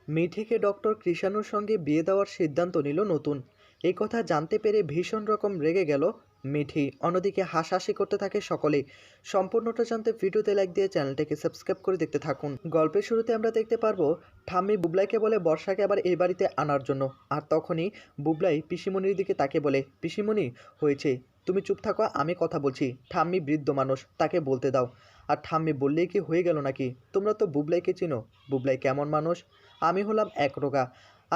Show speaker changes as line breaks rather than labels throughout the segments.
মিঠিকে doctor কৃষাণুর সঙ্গে বিয়ে দেওয়ার সিদ্ধান্ত নিল নতুন। এই কথা জানতে পেরে ভীষণ রকম রেগে গেল মিঠি। অন্যদিকে হাসাহাসি করতে থাকে সকলেই। সম্পূর্ণটা জানতে ভিডিওতে লাইক দিয়ে চ্যানেলটাকে সাবস্ক্রাইব করে দেখতে থাকুন। গল্পের শুরুতে আমরা দেখতে পারবো ঠাম্মি বুবলাইকে বলে বর্ষাকে আবার এই বাড়িতে আনার জন্য। আর তখনই বুবলাই পিসিমণির দিকে তাকে বলে, পিসিমণি হয়েছে, তুমি চুপ থাকো, আমি কথা বলছি। ঠাম্মি বৃদ্ধ মানুষ, তাকে বলতে দাও। আর ঠাম্মি বললেই কি হয়ে গেল নাকি? তোমরা তো বুবলাইকে চিনো। বুবলাই কেমন মানুষ? আমি হলাম একরোগা।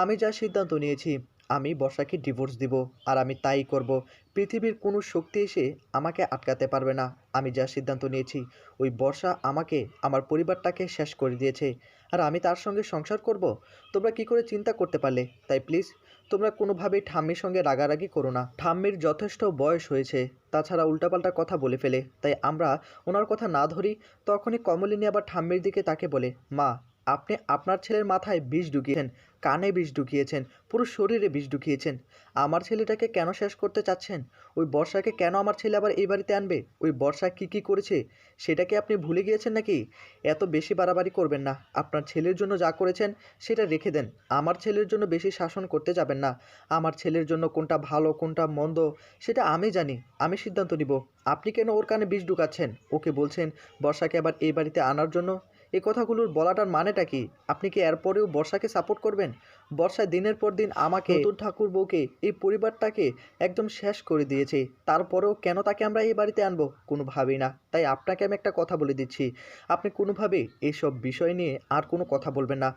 আমি যা সিদ্ধান্ত নিয়েছি, আমি বর্ষাকে ডিভোর্স দিব। আর আমি তাই করব। পৃথিবীর কোনো শক্তি এসে আমাকে আটকাতে পারবে না। আমি যা সিদ্ধান্ত নিয়েছি, ওই বর্ষা আমাকে, আমার পরিবারটাকে শেষ করে দিয়েছে। আর আমি তার সঙ্গে সংসার করব? তোমরা কি করে চিন্তা করতে পারলে? তাই প্লিজ তোমরা কোনোভাবেই ঠাম্মির সঙ্গে রাগারাগি করো না। ঠাম্মির যথেষ্ট বয়স হয়েছে, তাছাড়া উল্টাপাল্টা কথা বলে ফেলে। তাই আমরা ওনার কথা না ধরি। তখনই কমলিনী আবার ঠাম্মির দিকে তাকে বলে, মা, আপনি আপনার ছেলের মাথায় বিষ ঢুকিয়েছেন, কানে বিষ ঢুকিয়েছেন, পুরো শরীরে বিষ ঢুকিয়েছেন। আমার ছেলেটাকে কেন শেষ করতে চাচ্ছেন? ওই বর্ষাকে কেন আমার ছেলে আবার এই বাড়িতে আনবে? ওই বর্ষা কী করেছে সেটা কি আপনি ভুলে গিয়েছেন নাকি? এত বেশি বাড়াবাড়ি করবেন না। আপনার ছেলের জন্য যা করেছেন সেটা রেখে দেন। আমার ছেলের জন্য বেশি শাসন করতে যাবেন না। আমার ছেলের জন্য কোনটা ভালো কোনটা মন্দ সেটা আমি জানি, আমি সিদ্ধান্ত নিব। আপনি কেন ওর কানে বিষ ঢুকাচ্ছেন? ওকে বলছেন বর্ষাকে আবার এই বাড়িতে আনার জন্য। এই কথাগুলোর বলাটার মানেটা কি? আপনি কি এরপরেও বর্ষাকে সাপোর্ট করবেন? বর্ষা দিনের পর দিন আমাকে, নতুন ঠাকুর বউকে, এই পরিবারটাকে একদম শেষ করে দিয়েছে। তারপরেও কেন তাকে আমরা এই বাড়িতে আনবো? কোনোভাবেই না। তাই আপনাকে আমি একটা কথা বলে দিচ্ছি, আপনি কোনোভাবে এইসব বিষয় নিয়ে আর কোনো কথা বলবেন না।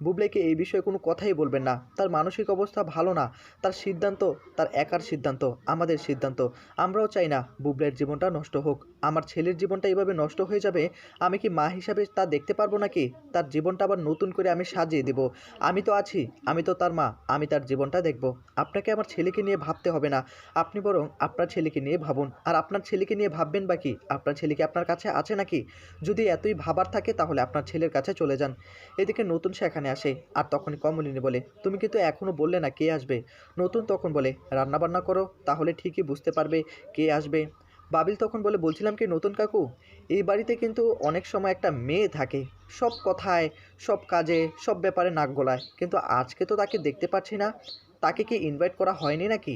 বুবলাইকে এই বিষয়ে কোনো কথাই বলবেন না। তার মানসিক অবস্থা ভালো না। তার সিদ্ধান্ত তার একার সিদ্ধান্ত, আমাদের সিদ্ধান্ত। আমরাও চাই না বুবলাইয়ের জীবনটা নষ্ট হোক। আমার ছেলের জীবনটা এভাবে নষ্ট হয়ে যাবে, আমি কি মা হিসাবে তা দেখতে পারবো নাকি? তার জীবনটা আবার নতুন করে আমি সাজিয়ে দেব। আমি তো আছি, আমি তো তার মা, আমি তার জীবনটা দেখব। আপনাকে আমার ছেলেকে নিয়ে ভাবতে হবে না। আপনি বরং আপনার ছেলেকে নিয়ে ভাবুন। আর আপনার ছেলেকে নিয়ে ভাববেন বা কি? আপনার ছেলেকে আপনার কাছে আছে নাকি? যদি এতই ভাবার থাকে তাহলে আপনার ছেলের কাছে চলে যান। এদিকে নতুন সেখানে আসে। আর তখনই কমলিনী বলে, তুমি কিন্তু এখনও বললে না কে আসবে। নতুন তখন বলে, রান্নাবান্না করো, তাহলে ঠিকই বুঝতে পারবে কে আসবে। বাবিল তখন বলে, বলছিলাম কি নতুন কাকু, এই বাড়িতে কিন্তু অনেক সময় একটা মেয়ে থাকে, সব কথায়, সব কাজে, সব ব্যাপারে নাক গলায়, কিন্তু আজকে তো তাকে দেখতে পাচ্ছি না। তাকে কি ইনভাইট করা হয়নি নাকি?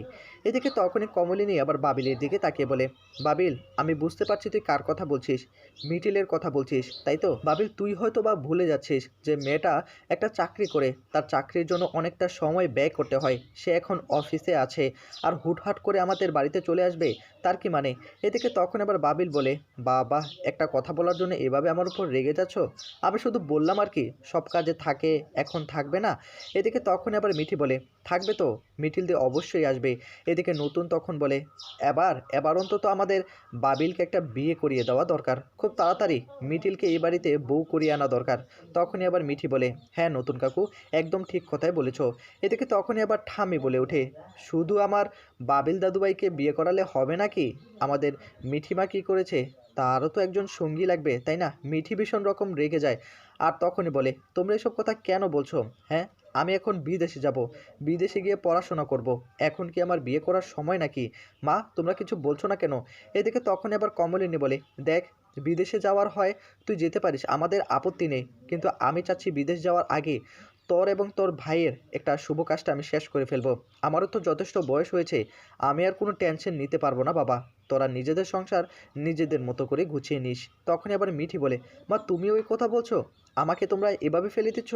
এদিকে তখনই কমলিনী আবার বাবিলের দিকে তাকিয়ে বলে, বাবিল, আমি বুঝতে পারছি তুই কার কথা বলছিস। মিটিলের কথা বলছিস তাই তো? বাবিল, তুই হয়তো বা ভুলে যাচ্ছিস যে মেয়েটা একটা চাকরি করে, তার চাকরির জন্য অনেকটা সময় ব্যয় করতে হয়। সে এখন অফিসে আছে, আর হুটহাট করে আমাদের বাড়িতে চলে আসবে, তার কি মানে? এদিকে তখন আবার বাবিল বলে, বাবা, একটা কথা বলার জন্য এভাবে আমার উপর রেগে যাচ্ছ? আমি শুধু বললাম আর কি, সব কাজে থাকে, এখন থাকবে না। এদিকে তখন আবার মিঠি বলে, থাকবে তো, মিঠিল দিয়ে অবশ্যই আসবে। এদিকে নতুন তখন বলে, এবার অন্তত আমাদের বাবিলকে একটা বিয়ে করিয়ে দেওয়া দরকার, খুব তাড়াতাড়ি মিঠিলকে এই বাড়িতে বউ করিয়ে আনা দরকার। তখনই আবার মিঠি বলে, হ্যাঁ নতুন কাকু, একদম ঠিক কথাই বলেছ। এদিকে তখনই আবার ঠাম্মি বলে ওঠে, শুধু আমার বাবিল দাদুভাইকে বিয়ে করালে হবে নাকি? আমাদের মিঠিমা কী করেছে, তারও তো একজন সঙ্গী লাগবে, তাই না? মিঠি ভীষণ রকম রেগে যায়। আর তখনই বলে, তোমরা এসব কথা কেন বলছো? হ্যাঁ, আমি এখন বিদেশে যাব, বিদেশে গিয়ে পড়াশোনা করব। এখন কি আমার বিয়ে করার সময় নাকি? মা, তোমরা কিছু বলছো না কেন? এদিকে তখনই আবার কমলিনী বলে, দেখ, বিদেশে যাওয়ার হয় তুই যেতে পারিস, আমাদের আপত্তি নেই, কিন্তু আমি চাচ্ছি বিদেশ যাওয়ার আগে তোর এবং তোর ভাইয়ের একটা শুভ কাজটা আমি শেষ করে ফেলবো। আমারও তো যথেষ্ট বয়স হয়েছে, আমি আর কোনো টেনশন নিতে পারবো না বাবা। তোরা নিজেদের সংসার নিজেদের মতো করে গুছিয়ে নিস। তখনই আবার মিঠি বলে, মা, তুমি ওই কথা বলছো? আমাকে তোমরা এভাবে ফেলে দিচ্ছ?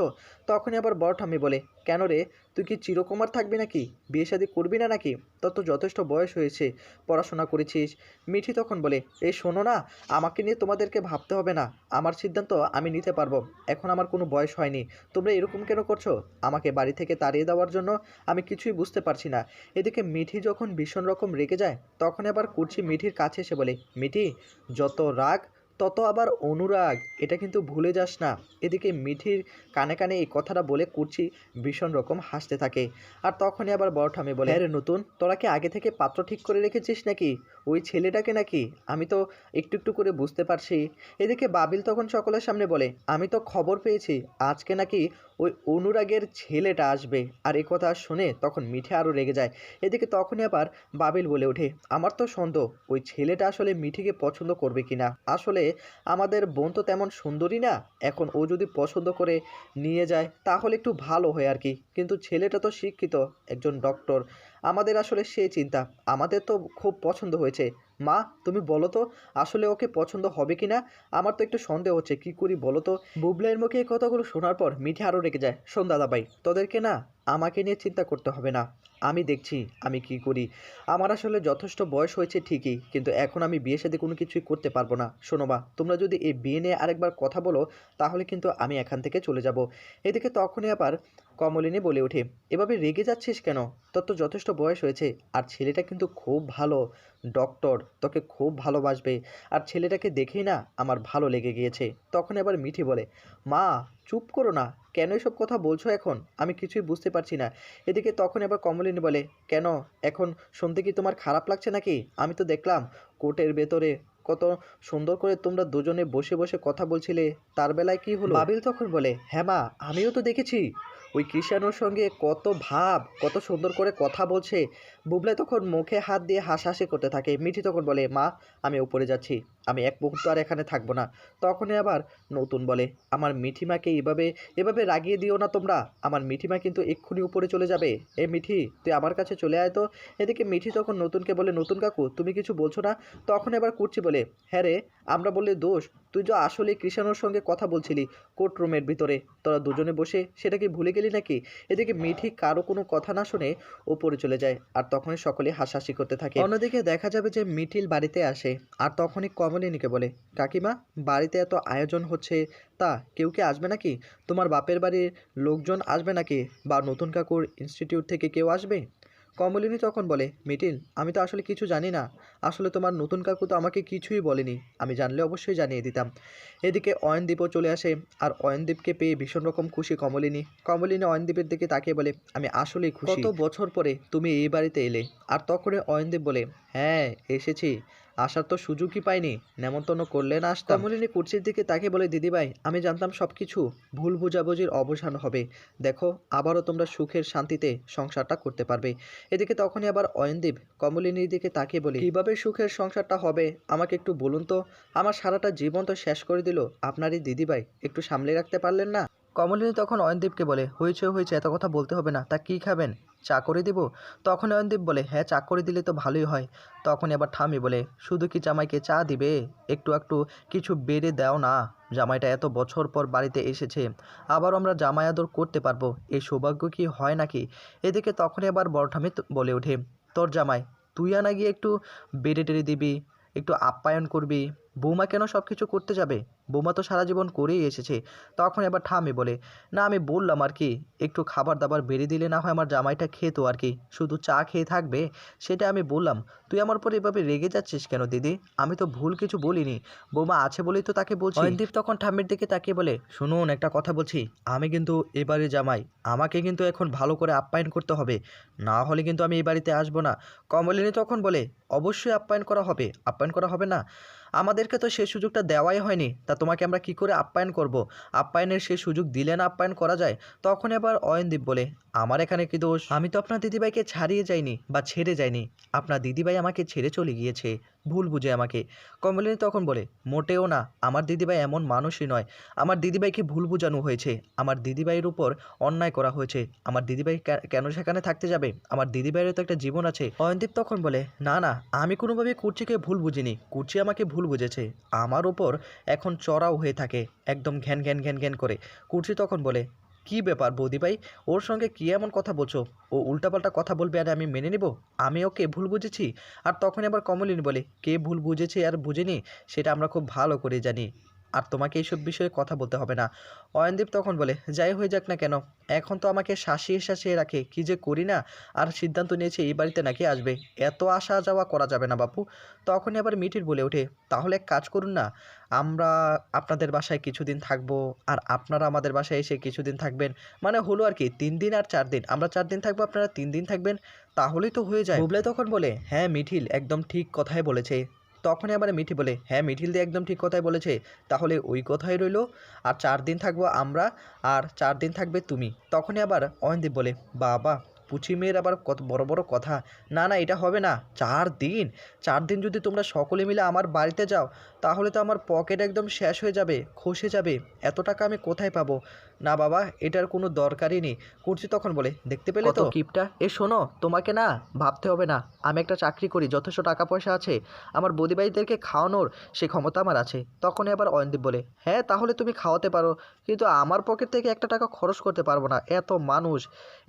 তখনই আবার বড় ঠাম্মি বলে, কেন রে, তুই কি চিরকুমার থাকবি নাকি? বিয়ে শাদী করবি না নাকি? তোর তো যথেষ্ট বয়স হয়েছে, পড়াশোনা করেছিস। মিঠি তখন বলে, এই শোনো না, আমাকে নিয়ে তোমাদেরকে ভাবতে হবে না। আমার সিদ্ধান্ত আমি নিতে পারবো। এখন আমার কোনো বয়স হয়নি। তোমরা এরকম কেন করছো? আমাকে বাড়ি থেকে তাড়িয়ে দেওয়ার জন্য? আমি কিছুই বুঝতে পারছি না। এদিকে মিঠি যখন ভীষণ রকম রেগে যায়, তখন আবার কুর্চি মিঠির কাছে এসে বলে, মিঠি, যত রাগ তত আবার অনুরাগ, এটা কিন্তু ভুলে যাস না। এদিকে মিঠির কানে কানে এই কথাটা বলে কুর্চি ভীষণ রকম হাসতে থাকে। আর তখনই আবার বড় ঠাম্মি বলে, হ্যাঁ রে নতুন, তোরা কি আগে থেকে পাত্র ঠিক করে রেখেছিস নাকি? ওই ছেলেটাকে নাকি? আমি তো একটু একটু করে বুঝতে পারছি। এদিকে বাবিল তখন সকলের সামনে বলে, আমি তো খবর পেয়েছি আজকে নাকি ওই অনুরাগের ছেলেটা আসবে। আর এ কথা শুনে তখন মিঠি আরও রেগে যায়। এদিকে তখনই আবার বাবিল বলে ওঠে, আমার তো সন্দেহ ওই ছেলেটা আসলে মিঠিকে পছন্দ করবে কিনা। আসলে আমাদের বোন তো তেমন সুন্দরী না, এখন ও যদি পছন্দ করে নিয়ে যায় তাহলে একটু ভালো হয় আর কি। কিন্তু ছেলেটা তো শিক্ষিত, একজন ডক্টর, আমাদের আসলে সেই চিন্তা। আমাদের তো খুব পছন্দ হয়েছে। মা, তুমি বলো তো আসলে ওকে পছন্দ হবে কি না? আমার তো একটু সন্দেহ হচ্ছে, কি করি বলো তো? বুবলাইয়ের মুখে এই কথাগুলো শোনার পর মিঠি আরও রেগে যায়। শোন দাদাভাই, তোদেরকে না আমাকে নিয়ে চিন্তা করতে হবে না, আমি দেখছি আমি কি করি। আমার আসলে যথেষ্ট বয়স হয়েছে ঠিকই, কিন্তু এখন আমি বিয়ে শাদী কোনো কিছুই করতে পারবো না। শোনো বা, তোমরা যদি এই বিয়ে নিয়ে আরেকবার কথা বলো তাহলে কিন্তু আমি এখান থেকে চলে যাব। এদিকে তখনই আবার কমলিনী বলে ওঠে, এভাবে রেগে যাচ্ছিস কেন? তোর তো যথেষ্ট বয়স হয়েছে, আর ছেলেটা কিন্তু খুব ভালো ডক্টর, তোকে খুব ভালোবাসবে। আর ছেলেটাকে দেখেই না আমার ভালো লেগে গিয়েছে। তখন আবার মিঠি বলে, মা চুপ করো না, কেন এসব কথা বলছো এখন? আমি কিছুই বুঝতে পারছি না। এদিকে তখন আবার কমলিনী বলে, কেন এখন শুনতে কি তোমার খারাপ লাগছে নাকি? আমি তো দেখলাম কোর্টের ভেতরে কত সুন্দর করে তোমরা দুজনে বসে বসে কথা বলছিলে, তার বেলায় কি হলো? বাবিল তখন বলে, হ্যাঁ মা, আমিও তো দেখেছি ওই কৃষাণুর সঙ্গে কত ভাব, কত সুন্দর করে কথা বলছে। বুবলাই তখন মুখে হাত দিয়ে হাসাহাসি করতে থাকে। মিঠি তখন বলে, মা আমি উপরে যাচ্ছি, আমি এক মুহূর্ত আর এখানে থাকবো না। তখনই আবার নতুন বলে, আমার মিঠিমাকে এভাবে এভাবে রাগিয়ে দিও না তোমরা, আমার মিঠিমা কিন্তু এক্ষুনি উপরে চলে যাবে। এ মিঠি, তুই আমার কাছে চলে আয় তো। এদিকে মিঠি তখন নতুনকে বলে, নতুন কাকু তুমি কিছু বলছো না? তখন এবার কুর্চি বলে, হ্যাঁ রে, আমরা বললে দোষ? তুই যে আসলে কৃষাণুর সঙ্গে কথা বলছিলি কোর্ট রুমের ভিতরে, তোরা দুজনে বসে, সেটা কি ভুলে গেলি নাকি? এদিকে মিঠি কারো কোনো কথা না শুনে ওপরে চলে যায়, আর তখনই সকলে হাসাহাসি করতে থাকে। অন্যদিকে দেখা যাবে যে মিঠিল বাড়িতে আসে, আর তখনই কমলিনীকে বলে, কাকিমা বাড়িতে এত আয়োজন হচ্ছে, তা কেউ কি আসবে নাকি? তোমার বাপের বাড়ির লোকজন আসবে নাকি, বা নতুন কাকুর ইনস্টিটিউট থেকে কেউ আসবে? কমলিনী তখন বলে, মিঠিল আমি তো আসলে কিছু জানি না, আসলে তোমার নতুন কাকু তো আমাকে কিছুই বলেনি, আমি জানলে অবশ্যই জানিয়ে দিতাম। এদিকে অয়নদীপও চলে আসে, আর অয়নদীপকে পেয়ে ভীষণ রকম খুশি কমলিনী। কমলিনী অয়নদীপের দিকে তাকিয়ে বলে, আমি আসলেই খুশি, কত বছর পরে তুমি এই বাড়িতে এলে। আর তখনই অয়নদীপ বলে, হ্যাঁ এসেছি, আসার তো সুযোগই পাইনি, নেমন্তন্ন করলে না আসতাম। কমলিনী কুর্চির দিকে তাকিয়ে বলে, দিদিভাই আমি জানতাম সব কিছু ভুল বুঝাবুঝির অবসান হবে, দেখো আবারও তোমরা সুখের শান্তিতে সংসারটা করতে পারবে। এদিকে তখনই আবার অয়নদীপ কমলিনীর দিকে তাকিয়ে বলে, কীভাবে সুখের সংসারটা হবে আমাকে একটু বলুন তো, আমার সারাটা জীবন তো শেষ করে দিল আপনারই দিদিভাই, একটু সামলে রাখতে পারলেন না? কমলিনী তখন অয়নদীপকে বলে, হয়েছে হয়েছে, এত কথা বলতে হবে না, তা কী খাবেন, চা করে দিব? তখন অয়নদীপ বলে, হ্যাঁ চা করে দিলে তো ভালোই হয়। তখন আবার ঠামি বলে, শুধু কি জামাইকে চা দিবে, একটু একটু কিছু বেড়ে দাও না, জামাইটা এত বছর পর বাড়িতে এসেছে, আবার আমরা জামাই আদর করতে পারবো, এই সৌভাগ্য কি হয় নাকি? এদিকে তখনই আবার বড় ঠামি বলে ওঠে, তোর জামাই, তুই আনা গিয়ে একটু বেড়ে টেড়ে দিবি, একটু আপ্যায়ন করবি, বৌমা কেন সব কিছু করতে যাবে, বৌমা তো সারা জীবন করেই এসেছে। তখন এবার ঠামি বলে, না আমি বললাম আর কি, একটু খাবার দাবার বেড়ে দিলে না হয় আমার জামাইটা খেতো আর কি, শুধু চা খেয়ে থাকবে, সেটা আমি বললাম। তুই আমার পর এভাবে রেগে যাচ্ছিস কেন দিদি, আমি তো ভুল কিছু বলিনি, বৌমা আছে বলেই তো তাকে বলছি। অয়নদীপ তখন ঠাম্মির দিকে তাকিয়ে বলে, শুনুন একটা কথা বলছি, আমি কিন্তু এবারে জামাই, আমাকে কিন্তু এখন ভালো করে আপ্যায়ন করতে হবে, না হলে কিন্তু আমি এই বাড়িতে আসবো না। কমলিনী তখন বলে, অবশ্যই আপ্যায়ন করা হবে, আপ্যায়ন করা হবে না, আমাদেরকে তো সেই সুযোগটা দেওয়াই হয়নি, তা তোমাকে আমরা কি করে আপ্যায়ন করব? আপ্যায়নের সেই সুযোগ দিলে না আপ্যায়ন করা যায়? তখন এবার অয়নদীপ বলে, আমার এখানে কি দোষ? আমি তো আপনার দিদিভাইকে ছাড়িয়ে যাইনি বা ছেড়ে যাইনি, আপনার দিদিভাই আমাকে ছেড়ে চলে গিয়েছে ভুল বুঝে আমাকে। কমলিনী তখন বলে, মোটেও না, আমার দিদিভাই এমন মানুষই নয়, আমার দিদিভাইকে ভুল বোঝানো হয়েছে, আমার দিদিভাইয়ের উপর অন্যায় করা হয়েছে, আমার দিদিভাই কেন সেখানে থাকতে যাবে, আমার দিদিভাইয়েরও তো একটা জীবন আছে। অয়নদীপ তখন বলে, না না, আমি কোনোভাবে কুর্চিকে ভুল বুঝিনি, কুর্চি আমাকে ভুল বুঝেছে, আমার ওপর এখন চড়াও হয়ে থাকে একদম ঘ্যান ঘ্যান ঘ্যান ঘ্যান করে। কুর্চি তখন বলে, কি ব্যাপার বৌদি ভাই, ওর সঙ্গে কী এমন কথা বলছো, ও উল্টাপাল্টা কথা বলবে আর আমি মেনে নিব, আমি ওকে ভুল বুঝেছি? আর তখন আবার কমলিনী বলে, কে ভুল বুঝেছে আর বুঝেনি সেটা আমরা খুব ভালো করে জানি, আর তোমাকে এইসব বিষয়ে কথা বলতে হবে না। অয়নদীপ তখন বলে, যাই হয়ে যাক না কেন, এখন তো আমাকে শাসিয়ে শাসিয়ে রাখে, কি যে করি না, আর সিদ্ধান্ত নিয়েছে এই বাড়িতে নাকি আসবে, এত আসা যাওয়া করা যাবে না বাপু। তখনই আবার মিঠির বলে ওঠে, তাহলে এক কাজ করুন না, আমরা আপনাদের বাসায় কিছুদিন থাকবো, আর আপনারা আমাদের বাসায় এসে কিছুদিন থাকবেন, মানে হলো আর কি 3 দিন আর 4 দিন, আমরা 4 দিন থাকবো, আপনারা 3 দিন থাকবেন, তাহলেই তো হয়ে যায়। বুবলাই তখন বলে, হ্যাঁ মিঠিল একদম ঠিক কথাই বলেছে, তখনই আবার মিঠি বলে, হ্যাঁ মিঠিল দি একদম ঠিক কথাই বলেছে, তাহলে ওই কথাই রইলো। আর 4 দিন থাকবো আমরা, আর 4 দিন থাকবে তুমি। তখনই আবার অয়নদীপ বলে, বাবা পুচি মেয়ের আবার কত বড় বড় কথা। না না, এটা হবে না। 4 দিন, 4 দিন যদি তোমরা সকলে মিলে আমার বাড়িতে যাও, তাহলে তো আমার পকেট একদম শেষ হয়ে যাবে, খসে যাবে। এত টাকা আমি কোথায় পাবো? না বাবা, এটার কোনো দরকারই নেই। কুর্চি তখন বলে, দেখতে পেলে তো কিপটা, শোনো, তোমাকে না ভাবতে হবে না, আমি একটা চাকরি করি, যথেষ্ট টাকা পয়সা আছে, আমার বৌদিভাইদেরকে খাওয়ানোর সে ক্ষমতা আমার আছে। তখনই আবার অয়নদীপ বলে, হ্যাঁ তাহলে তুমি খাওয়াতে পারো, কিন্তু আমার পকেট থেকে একটা টাকা খরচ করতে পারবো না।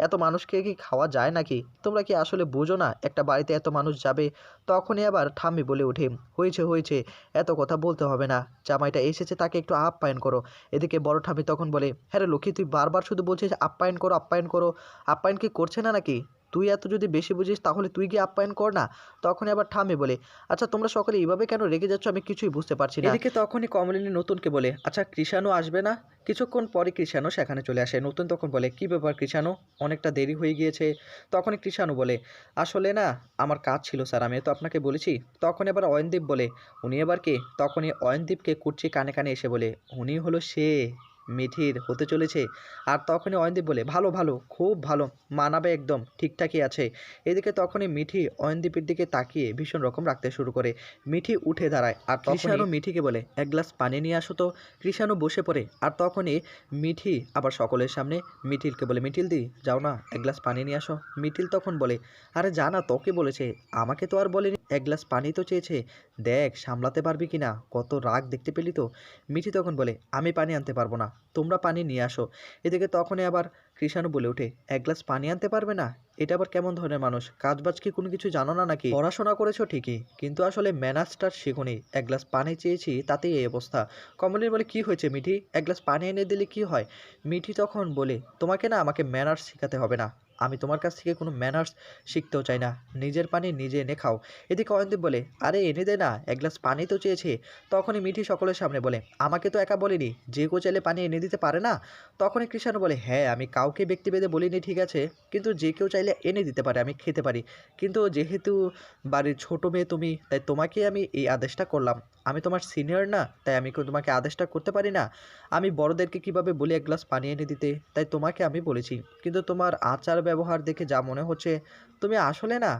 এত মানুষকে কি খাওয়া যায় নাকি? তোমরা কি আসলে বুঝো না একটা বাড়িতে এত মানুষ যাবে? তখনই আবার ঠাম্মি বলে ওঠে, হয়েছে হয়েছে, এত কথা বলতে হবে না, জামাইটা এসেছে তাকে একটু আপ্যায়ন করো। এদিকে বড় ঠাম্মি তখন বলে, হ্যাঁ রে লক্ষ্মী, তুই বারবার শুধু বলছিস আপ্যায়ন করো আপ্যায়ন করো, আপ্যায়ন কি করছে না নাকি? তুই এত যদি বেশি বুঝিস তাহলে তুই গিয়ে আপ্যায়ন কর না। তখনই আবার ঠাম্মি বলে, আচ্ছা তোমরা সকলে এইভাবে কেন রেগে যাচ্ছ, আমি কিছুই বুঝতে পারছি না। এদিকে তখনই কমলিনী নতুনকে বলে, আচ্ছা কৃষাণু আসবে না? কিছুক্ষণ পরে কৃষাণু সেখানে চলে আসে। নতুন তখন বলে, কি ব্যাপার কৃষাণু, অনেকটা দেরি হয়ে গিয়েছে। তখনই কৃষাণু বলে, আসলে না আমার কাজ ছিল স্যার, আমি তো আপনাকে বলেছি। তখন এবার অয়নদীপ বলে, উনি এবার কে? তখনই অয়নদীপকে কুর্চি কানে কানে এসে বলে, উনি হলো সে, মিঠির হতে চলেছে। আর তখনই অয়নদীপ বলে, ভালো ভালো, খুব ভালো, মানাবে একদম, ঠিকঠাকই আছে। এদিকে তখনই মিঠি অয়নদীপের দিকে তাকিয়ে ভীষণ রকম রাখতে শুরু করে। মিঠি উঠে দাঁড়ায় আর কৃষাণু মিঠিকে বলে, এক গ্লাস পানি নিয়ে আসো তো। কৃষাণু বসে পড়ে আর তখনই মিঠি আবার সকলের সামনে মিঠিলকে বলে, মিঠিল দি যাও না, এক গ্লাস পানি নিয়ে আসো। মিঠিল তখন বলে, আরে যা না, তোকে বলেছে, আমাকে তো আর বলেনি, এক গ্লাস পানি তো চেয়েছে, দেখ সামলাতে পারবি কিনা, কত রাগ দেখতে পেলি তো। মিঠি তখন বলে, আমি পানি আনতে পারবো না, তোমরা পানি নিয়ে আসো। এদিকে তখনই আবার কৃষাণু বলে ওঠে, এক গ্লাস পানি আনতে পারবে না? এটা আবার কেমন ধরনের মানুষ? কাজবাজ কি কোনো কিছু জানো না নাকি? পড়াশোনা করেছো ঠিকই, কিন্তু আসলে ম্যানার্সটা শেখোনি। এক গ্লাস পানি চেয়েছি তাতেই এই অবস্থা। কমলিনী বলে, কি হয়েছে মিঠি, এক গ্লাস পানি এনে দিলে কি হয়? মিঠি তখন বলে, তোমাকে না আমাকে ম্যানার্স শেখাতে হবে না, আমি তোমার কাছ থেকে কোনো ম্যানার্স শিখতেও চাই না, নিজের পানি নিজে এনে খাও। এদিকে অয়নদীপ বলে, আরে এনে দে না, এক গ্লাস পানি তো চেয়েছে। তখনই মিঠি সকলের সামনে বলে, আমাকে তো একা বলিনি, যে কেউ চাইলে পানি এনে দিতে পারে না। তখনই কৃষাণু বলে, হ্যাঁ আমি কাউকে ব্যক্তিভেদে বলিনি ঠিক আছে, কিন্তু যে কেউ চাইলে এনে দিতে পারে, আমি খেতে পারি, কিন্তু যেহেতু বাড়ির ছোট মেয়ে তুমি, তাই তোমাকে আমি এই আদেশটা করলাম। আমি তোমার সিনিয়র না, তাই আমি তোমাকে আদেশটা করতে পারি না? আমি বড়দেরকে কিভাবে বলি এক গ্লাস পানি এনে দিতে, তাই তোমাকে আমি বলেছি। কিন্তু তোমার আচার ব্যবহার দেখে যা মনে হচ্ছে, তুমি আসলে না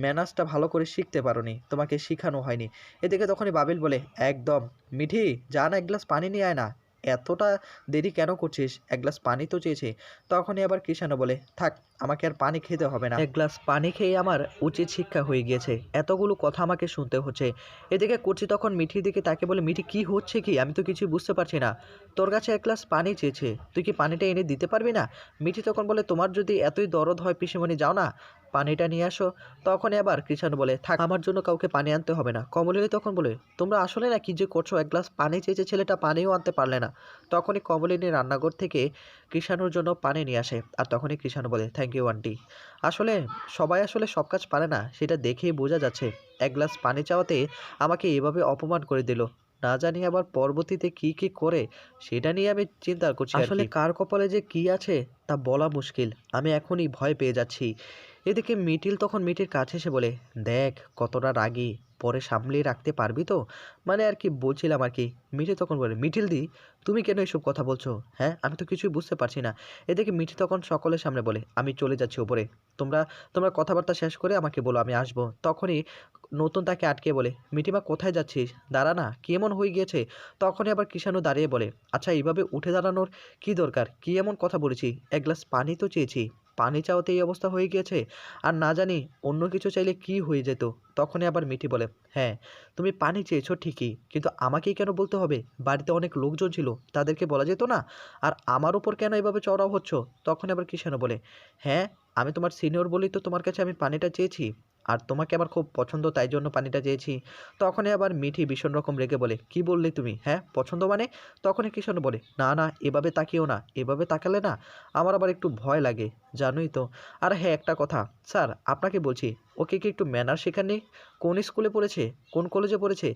ম্যানার্সটা ভালো করে শিখতে পারোনি, তোমাকে শেখানো হয়নি। এদিকে তখনই বাবিল বলে, একদম, মিঠি যা না এক গ্লাস পানি নিয়ে আয় না, এতটা দেরি কেন করছিস, এক গ্লাস পানি তো চেয়েছে। তখনই আবার কৃষাণু বলে, থাক, আমাকে আর পানি খেতে হবে না, এক গ্লাস পানি খেয়ে আমার উচিত শিক্ষা হয়ে গিয়েছে, এতগুলো কথা আমাকে শুনতে হচ্ছে। এদিকে কুচি তখন মিঠির দিকে তাকে বলে, মিঠি কি হচ্ছে কি, আমি তো কিছুই বুঝতে পারছি না, তোর কাছে এক গ্লাস পানি চেয়েছে, তুই কি পানিটা এনে দিতে পারবি না? মিঠি তখন বলে, তোমার যদি এতই দরদ হয় পিসিমণি, যাও না পানিটা নিয়ে আসো। তখনই আবার কৃষাণু বলে, থাক, আমার জন্য কাউকে পানি আনতে হবে না। কমলিনী তখন বলে, তোমরা আসলে না কি যে করছো, এক গ্লাস পানি চেয়েছে ছেলেটা, পানিও আনতে পারলে না। তখনই কমলিনী রান্নাঘর থেকে কৃষাণুর জন্য পানি নিয়ে আসে আর তখনই কৃষাণু বলে, থ্যাংক ইউ আন্টি। আসলে সবাই আসলে সব কাজ পারে না, সেটা দেখেই বোঝা যাচ্ছে। এক গ্লাস পানি চাওয়াতে আমাকে এভাবে অপমান করে দিল, না জানি আবার পরবর্তীতে কি কি করে, সেটা নিয়ে আমি চিন্তা করছি। আসলে কার কপালে যে কি আছে তা বলা মুশকিল, আমি এখনই ভয় পেয়ে যাচ্ছি। এদিকে মিঠিল তখন মিঠির কাছে এসে বলে, দেখ কতটা রাগী, পরে সামলিয়ে রাখতে পারবি তো, মানে আর কি বলছিলাম আর কি। মিঠি তখন বলে, মিঠিল দি তুমি কেন এসব কথা বলছো, হ্যাঁ আমি তো কিছুই বুঝতে পারছি না। এদিকে মিঠি তখন সকলের সামনে বলে, আমি চলে যাচ্ছি উপরে, তোমরা তোমরা কথাবার্তা শেষ করে আমাকে বলো, আমি আসবো। তখনই নতুন তাকে আটকে বলে, মিঠিমা কোথায় যাচ্ছিস, দাঁড়া না, কি এমন হয়ে গিয়েছে? তখনই আবার কৃষাণু দাঁড়িয়ে বলে, আচ্ছা এইভাবে উঠে দাঁড়ানোর কি দরকার, কি এমন কথা বলেছি, এক গ্লাস পানি তো চেয়েছি, পানি চাওয়াতে এই অবস্থা হয়ে গিয়েছে, আর না জানি অন্য কিছু চাইলে কি হয়ে যেত। তখনই আবার মিঠি বলে, হ্যাঁ তুমি পানি চেয়েছো ঠিকই, কিন্তু আমাকেই কেন বলতে হবে, বাড়িতে অনেক লোকজন ছিল, তাদেরকে বলা যেত না, আর আমার উপর কেন এভাবে চড়াও হচ্ছ? তখন আবার কৃষাণু বলে, হ্যাঁ আমি তোমার সিনিয়র বলেই তো তোমার কাছে আমি পানিটা চেয়েছি, আর তোমাকে আমার খুব পছন্দ তাই জন্য পানিটা চেয়েছি। তখনই আবার মিঠি ভীষণ রকম রেগে বলে, কি বললে তুমি, হ্যাঁ পছন্দ মানে? তখনই কৃষাণু বলে, না না এভাবে তাকিও না, এভাবে তাকালে না আমার আবার একটু ভয় লাগে, জানোই তো। আর হ্যাঁ একটা কথা স্যার আপনাকে বলছি, ওকে কি একটু ম্যানার শেখাননি? কোন স্কুলে পড়েছে, কোন কলেজে পড়েছে?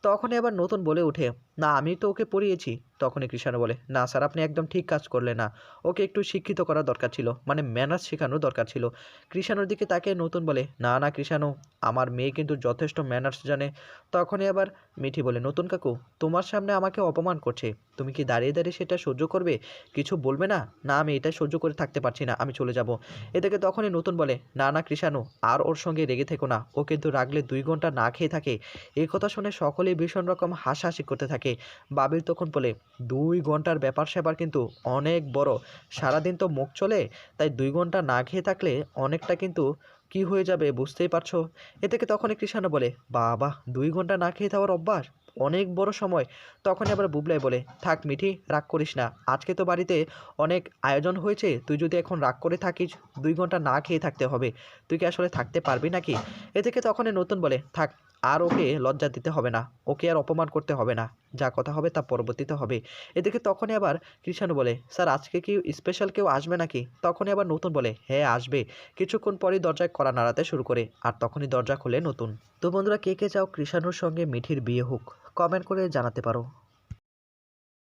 তখনই আবার নতুন বলে ওঠে, না আমি তো ওকে পড়িয়েছি। তখনই কৃষাণু বলে, না স্যার আপনি একদম ঠিক কাজ করলেন না, ওকে একটু শিক্ষিত করা দরকার ছিল, মানে ম্যানার্স শেখানো দরকার ছিল। কৃষাণুর দিকে তাকিয়ে নতুন বলে, না না কৃষাণু, আমার মেয়ে কিন্তু যথেষ্ট ম্যানার্স জানে। তখনই আবার মিঠি বলে, নতুন কাকু তোমার সামনে আমাকে অপমান করছে, তুমি কি দাঁড়িয়ে দাঁড়িয়ে সেটা সহ্য করবে, কিছু বলবে না? না আমি এটা সহ্য করে থাকতে পারছি না, আমি চলে যাব। এদিকে তখনই নতুন বলে, না না কৃষাণু, আর ওর সঙ্গে রেগে থেকো না, ও কিন্তু রাগলে 2 ঘন্টা না খেয়ে থাকে। এই কথা শুনে সকলেই ভীষণ রকম হাসাহাসি করতে থাকে। বাবিল তখন বলে, 2 ঘন্টার ব্যাপার স্যাপার কিন্তু অনেক বড়, সারাদিন তো মুখ চলে, তাই 2 ঘন্টা না খেয়ে থাকলে অনেকটা কিন্তু কি হয়ে যাবে বুঝতেই পারছো। এ থেকে তখনই কৃষাণু বলে, বাবা 2 ঘন্টা না খেয়ে থাকার অভ্যাস, অনেক বড় সময়। তখনই আবার বুবলাই বলে, থাক মিঠি রাগ করিস না, আজকে তো বাড়িতে অনেক আয়োজন হয়েছে, তুই যদি এখন রাগ করে থাকিস 2 ঘন্টা না খেয়ে থাকতে হবে, তুই কি আসলে থাকতে পারবি নাকি? এ থেকে তখনই নতুন বলে, থাক আর ওকে লজ্জা দিতে হবে না, ওকে আর অপমান করতে হবে না, যা কথা হবে তা পরবর্তীতে হবে। এদিকে তখনই আবার কৃষাণু বলে, স্যার আজকে কি স্পেশাল কেউ আসবে নাকি? তখনই আবার নতুন বলে, হ্যাঁ আসবে। কিছুক্ষণ পরই দরজায় কড়া নাড়াতে শুরু করে, আর তখনই দরজা খুলে নতুন। তো বন্ধুরা কে কে চাও কৃষাণুর সঙ্গে মিঠির বিয়ে হোক, কমেন্ট করে জানাতে পারো।